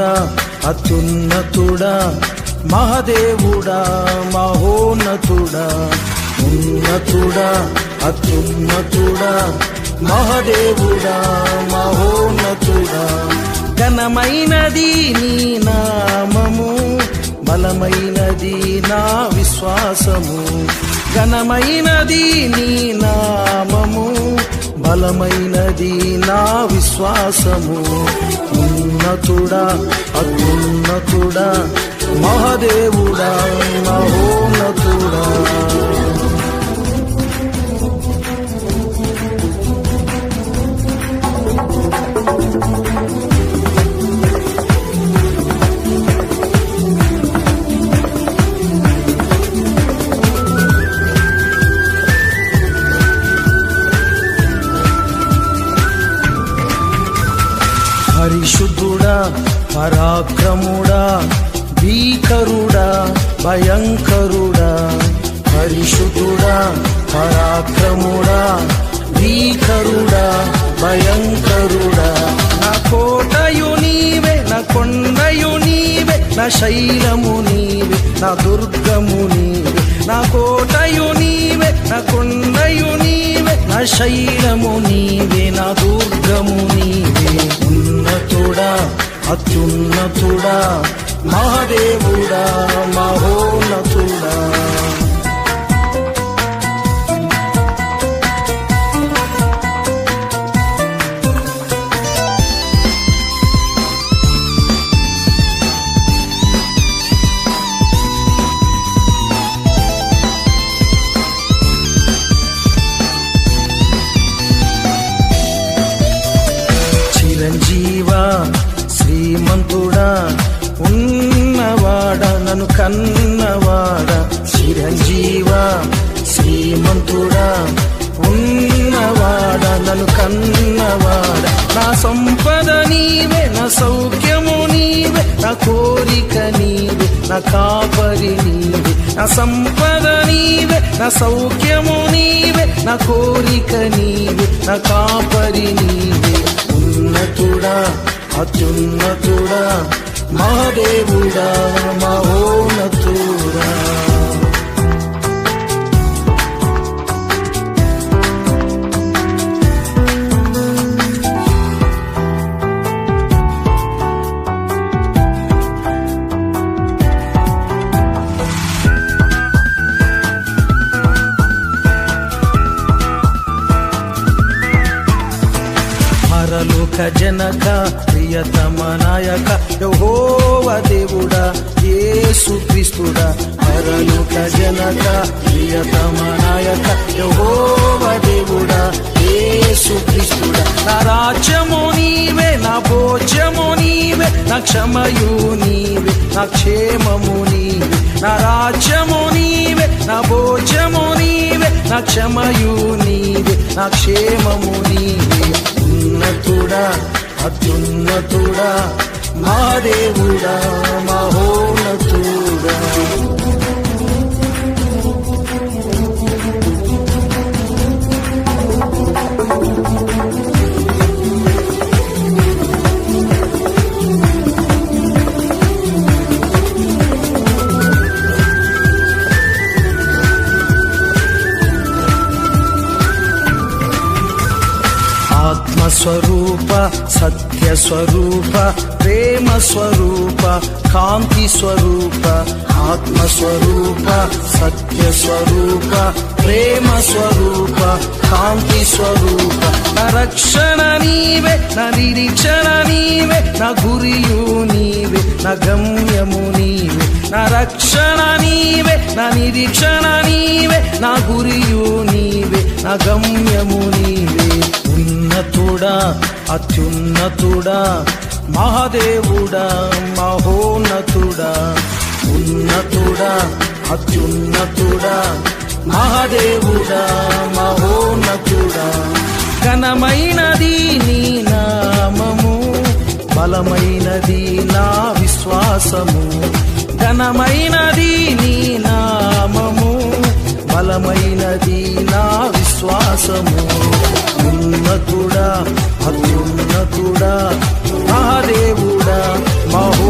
ఉన్నతుడా అత్యున్నతుడా మహదేవుడా మహోన్నతుడా ఉన్నతుడా అత్యున్నతుడా మహదేవుడా మహోన్నతుడా ఘనమైనది నీ నామము బలమైనది నా విశ్వాసము ఘనమైనది నీ నామము బలమైనది నా విశ్వాసము ఉన్నతుడా అత్యున్నతుడా మహదేవుడా మహోన్నతుడా పరిశుద్ధుడా పరాక్రముడా భీకరుడా భయంకరుడా పరిశుద్ధుడా పరాక్రముడా భీకరుడా భయంకరుడా నా కోటయు నీవే నా కొండయు నీవే నా శైలము నీవే నా దుర్గము నీవే నా కోటయు నీవే నా కొండయు నీవే నా శైలము నీవే నా దుర్గము నీవే ఉన్నతుడా అత్యున్నతుడా మహదేవుడా మహోన్నతుడా చిరంజీవా శ్రీమంతుడా ఉన్నవాడా నన్ను కన్నవాడా చిరంజీవా శ్రీమంతుడా ఉన్నవాడా నన్ను కన్నవాడా నా సంపద నీవే నా సౌఖ్యము నీవే నా కోరిక నీవే నా కాపరి నీవే నా సంపద నీవే నా సౌఖ్యము నీవే నా కోరిక నీవే నా కాపరి నీవే ఉన్నతుడా అత్యున్నతుడా మహదేవుడా మహోన్నతుడా పరలోక జనక ప్రియతమ నాయక యెహోవా దేవుడా యేసు క్రీస్తుడా పరలోక జనక ప్రియతమ నాయక యెహోవా దేవుడా యేసు క్రీస్తుడా నా రాజ్యము నీవే నా భోజ్యము నీవే నా క్షమయు నీవే నా క్షేమము నీవే నా రాజ్యము నీవే నా భోజ్యము నీవే నా క్షమయు నీవే నా క్షేమము నీవే ఉన్నతుడా అత్యున్నతుడా మహదేవుడా మహోన్నతుడా ఆత్మస్వరూప సత్యస్వరూప ప్రేమ స్వరూప కాంతి స్వరూప ఆత్మస్వరూప సత్యస్వరూప ప్రేమ స్వరూప కాంతి స్వరూప నా రక్షణ నీవే నా నిరీక్షణ నీవే నా గురియు నీవే నా గమ్యము నీవే నా రక్షణ నీవే నా నిరీక్షణ నీవే నా గురియు నీవే నా గమ్యము నీవే ఉన్నతుడా అత్యున్నతుడా మహదేవుడా మహోన్నతుడా ఉన్నతుడా అత్యున్నతుడా మహదేవుడా మహోన్నతుడా ఘనమైనది నీ నామము బలమైనది నా విశ్వాసము ఘనమైనది నీ నామము బలమైనది నా విశ్వాసము ఉన్నతుడా అత్యున్నతుడా మహాదేవుడా మహోన్నతుడా